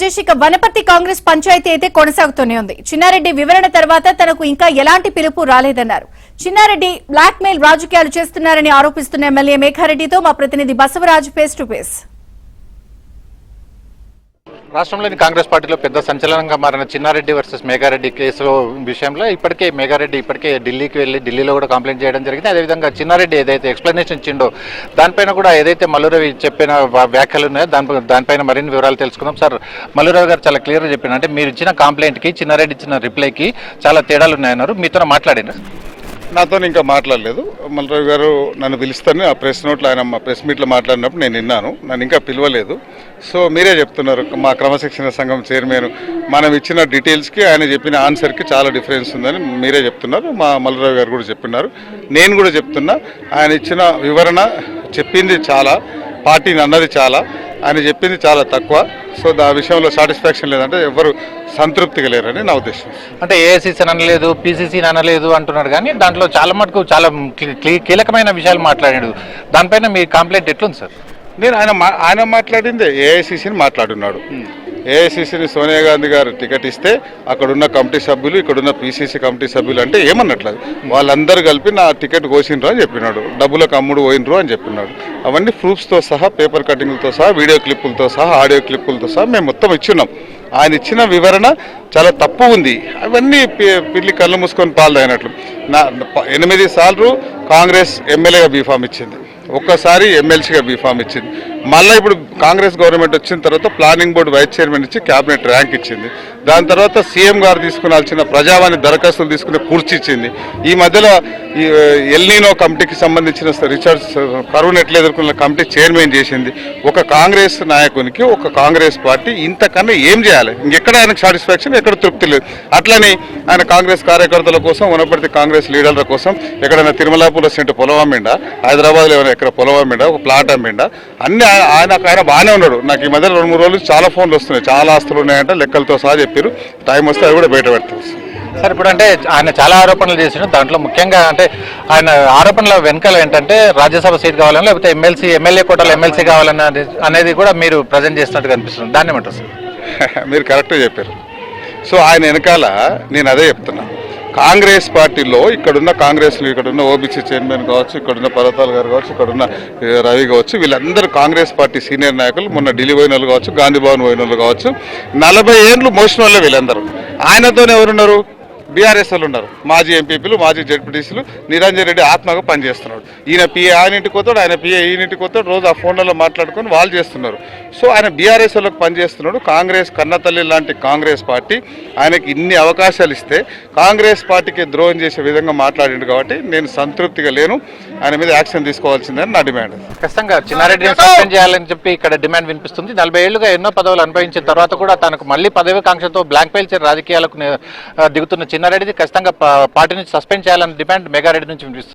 రాజేష్, ఇక వనపర్తి కాంగ్రెస్ పంచాయతీ అయితే కొనసాగుతూనే ఉంది. చిన్నారెడ్డి వివరణ తర్వాత తనకు ఇంకా ఎలాంటి పిలుపు రాలేదన్నారు. చిన్నారెడ్డి బ్లాక్ మెయిల్ రాజకీయాలు చేస్తున్నారని ఆరోపిస్తున్న ఎమ్మెల్యే మేఘారెడ్డితో మా ప్రతినిధి బసవరాజు ఫేస్ టు ఫేస్. రాష్ట్రంలోని కాంగ్రెస్ పార్టీలో పెద్ద సంచలనంగా మారిన చిన్నారెడ్డి వర్సెస్ మేఘారెడ్డి కేసు విషయంలో మేఘారెడ్డి ఇప్పటికే ఢిల్లీకి వెళ్ళి ఢిల్లీలో కూడా కంప్లైంట్ చేయడం జరిగింది. అదేవిధంగా చిన్నారెడ్డి ఏదైతే ఎక్స్ప్లెనేషన్ ఇచ్చిండో దానిపైన కూడా ఏదైతే మల్లురవి చెప్పిన వ్యాఖ్యలు ఉన్నాయో దానిపైన మరిన్ని వివరాలు తెలుసుకుందాం. సార్, మల్లురవి గారు చాలా క్లియర్గా చెప్పిన, అంటే మీరు ఇచ్చిన కంప్లైంట్కి చిన్నారెడ్డి ఇచ్చిన రిప్లైకి చాలా తేడాలు ఉన్నాయన్నారు. మీతో మాట్లాడినా? నాతో ఇంకా మాట్లాడలేదు. మల్లురవి గారు నన్ను పిలుస్తాను, ఆ ప్రెస్ నోట్లో ఆయన ప్రెస్ మీట్లో మాట్లాడినప్పుడు నేను విన్నాను. నన్ను ఇంకా పిలవలేదు. సో మీరే చెప్తున్నారు, మా క్రమశిక్షణ సంఘం చైర్మన్ మనం ఇచ్చిన డీటెయిల్స్కి ఆయన చెప్పిన ఆన్సర్కి చాలా డిఫరెన్స్ ఉందని మీరే చెప్తున్నారు. మా మల్లురవి గారు కూడా చెప్తున్నారు. నేను కూడా చెప్తున్నా, ఆయన ఇచ్చిన వివరణ చెప్పింది చాలా, పార్టీని అన్నది చాలా, ఆయన చెప్పింది చాలా తక్కువ. సో ఆ విషయంలో సాటిస్ఫాక్షన్ లేదంటే ఎవరు సంతృప్తిగా లేరని నా ఉద్దేశం. అంటే ఏఐసీసీ అనలేదు, పీసీసీ అనలేదు అంటున్నాడు, కానీ దాంట్లో చాలా మటుకు చాలా కీలకమైన విషయాలు మాట్లాడాడు. దానిపైన మీ కంప్లైంట్ ఎట్లుంది సార్? నేను ఆయన మాట్లాడిందే ఏఐసీసీని మాట్లాడున్నాడు. ఏఐసీసీని సోనియా గాంధీ గారు టికెట్ ఇస్తే అక్కడున్న కమిటీ సభ్యులు, ఇక్కడున్న పీసీసీ కమిటీ సభ్యులు అంటే ఏమన్నట్లేదు, వాళ్ళందరూ కలిపి నా టికెట్ కోసినరు అని చెప్పినాడు, డబ్బులకు అమ్ముడు పోయినరు అని చెప్పినాడు. అవన్నీ ప్రూఫ్స్తో సహా, పేపర్ కటింగ్లతో సహా, వీడియో క్లిప్పులతో సహా, ఆడియో క్లిప్పులతో సహా మేము మొత్తం ఇచ్చున్నాం. ఆయన ఇచ్చిన వివరణ చాలా తప్పు ఉంది. అవన్నీ పిల్లి కళ్ళు మూసుకొని పాలు తాగినట్లు. 8 సార్లు కాంగ్రెస్ ఎమ్మెల్యేగా బీఫామ్ ఇచ్చింది, ఒక్కసారి ఎమ్మెల్సీగా బీఫామ్ ఇచ్చింది. మళ్ళీ ఇప్పుడు కాంగ్రెస్ గవర్నమెంట్ వచ్చిన తర్వాత ప్లానింగ్ బోర్డు వైస్ చైర్మన్ ఇచ్చి క్యాబినెట్ ర్యాంక్ ఇచ్చింది. దాని తర్వాత సీఎం గారు తీసుకునాల్సిన ప్రజావాణి దరఖాస్తులు తీసుకునే కుర్చీ ఇచ్చింది. ఈ మధ్యలో ఈ ఎల్నీనో కమిటీకి సంబంధించిన రీసెర్చ్ కరువును ఎట్లా ఎదుర్కొన్న కమిటీ చైర్మన్ చేసింది. ఒక కాంగ్రెస్ నాయకునికి, ఒక కాంగ్రెస్ పార్టీ ఇంతకన్నా ఏం చేయాలి? ఇంకెక్కడ ఆయనకు సాటిస్ఫాక్షన్, ఎక్కడ తృప్తి లేదు. అట్లని ఆయన కాంగ్రెస్ కార్యకర్తల కోసం, వనపర్తి కాంగ్రెస్ లీడర్ల కోసం ఎక్కడైనా తిరుమలాపూర్లో సెంటు పొలం అమ్మిండా, హైదరాబాద్లో ఏమైనా ఎక్కడ పొలం అమ్మిండా, ఒక ప్లాట్ అమ్మిండా, అన్ని ఆయన బాగానే ఉన్నాడు. నాకు ఈ మధ్య 2-3 రోజులు చాలా ఫోన్లు వస్తున్నాయి, చాలా ఆస్తులు ఉన్నాయంటే లెక్కలతో సహా చెప్పారు. టైం వస్తే అవి కూడా బయట పెడతారు. సార్, ఇప్పుడు అంటే ఆయన చాలా ఆరోపణలు చేసిన, దాంట్లో ముఖ్యంగా అంటే ఆయన ఆరోపణల వెనకాల ఏంటంటే రాజ్యసభ సీట్ కావాలని, లేకపోతే ఎమ్మెల్యే కోటాలో ఎమ్మెల్సీ కావాలని అనేది కూడా మీరు ప్రజెంట్ చేస్తున్నట్టు కనిపిస్తుంది. దాన్ని ఏమంటారు సార్? మీరు కరెక్ట్గా చెప్పారు. సో ఆయన వెనకాల నేను అదే చెప్తున్నా, కాంగ్రెస్ పార్టీలో ఇక్కడున్న కాంగ్రెస్లు, ఇక్కడున్న ఓబీసీ చైర్మన్ కావచ్చు, ఇక్కడున్న పర్వతాలు గారు కావచ్చు, ఇక్కడున్న రవి కావచ్చు, వీళ్ళందరూ కాంగ్రెస్ పార్టీ సీనియర్ నాయకులు. మొన్న ఢిల్లీ పోయిన వాళ్ళు కావచ్చు, గాంధీ భవన్ పోయిన వాళ్ళు కావచ్చు, 40 ఏళ్ళు మోసిన వాళ్ళే వీళ్ళందరూ. ఆయనతోనే ఎవరున్నారు? బీఆర్ఎస్ వాళ్ళు ఉన్నారు, మాజీ ఎంపీపీలు, మాజీ జడ్పీటీసీలు. నిరంజన్ రెడ్డి ఆత్మగా పనిచేస్తున్నాడు. ఈయన పిఏ ఆయన ఇంటికి పోతాడు, ఆయన పిఏ ఈయన ఇంటికి పోతాడు, రోజు ఆ ఫోన్లలో మాట్లాడుకొని వాళ్ళు చేస్తున్నారు. సో ఆయన బీఆర్ఎస్ వాళ్ళకి పనిచేస్తున్నాడు. కాంగ్రెస్ కన్నతల్లి లాంటి కాంగ్రెస్ పార్టీ ఆయనకి ఇన్ని అవకాశాలు ఇస్తే కాంగ్రెస్ పార్టీకి ద్రోహం చేసే విధంగా మాట్లాడిండు. కాబట్టి నేను సంతృప్తిగా లేను, ఆయన మీద యాక్షన్ తీసుకోవాల్సిందని నా డిమాండ్. ఖచ్చితంగా చిన్నారెడ్డిని సస్పెండ్ చేయాలని చెప్పి ఇక్కడ డిమాండ్ వినిపిస్తుంది. 40 ఏళ్లుగా ఎన్నో పదవులు అనుభవించిన తర్వాత కూడా తనకు మళ్ళీ పదవి కాంక్షతో బ్లాక్ మెయిల్ రాజకీయాలకు దిగుతున్న చిన్నారెడ్డిది ఖచ్చితంగా పార్టీ నుంచి సస్పెండ్ చేయాలని డిమాండ్ మేఘారెడ్డి నుంచి వినిపిస్తుంది.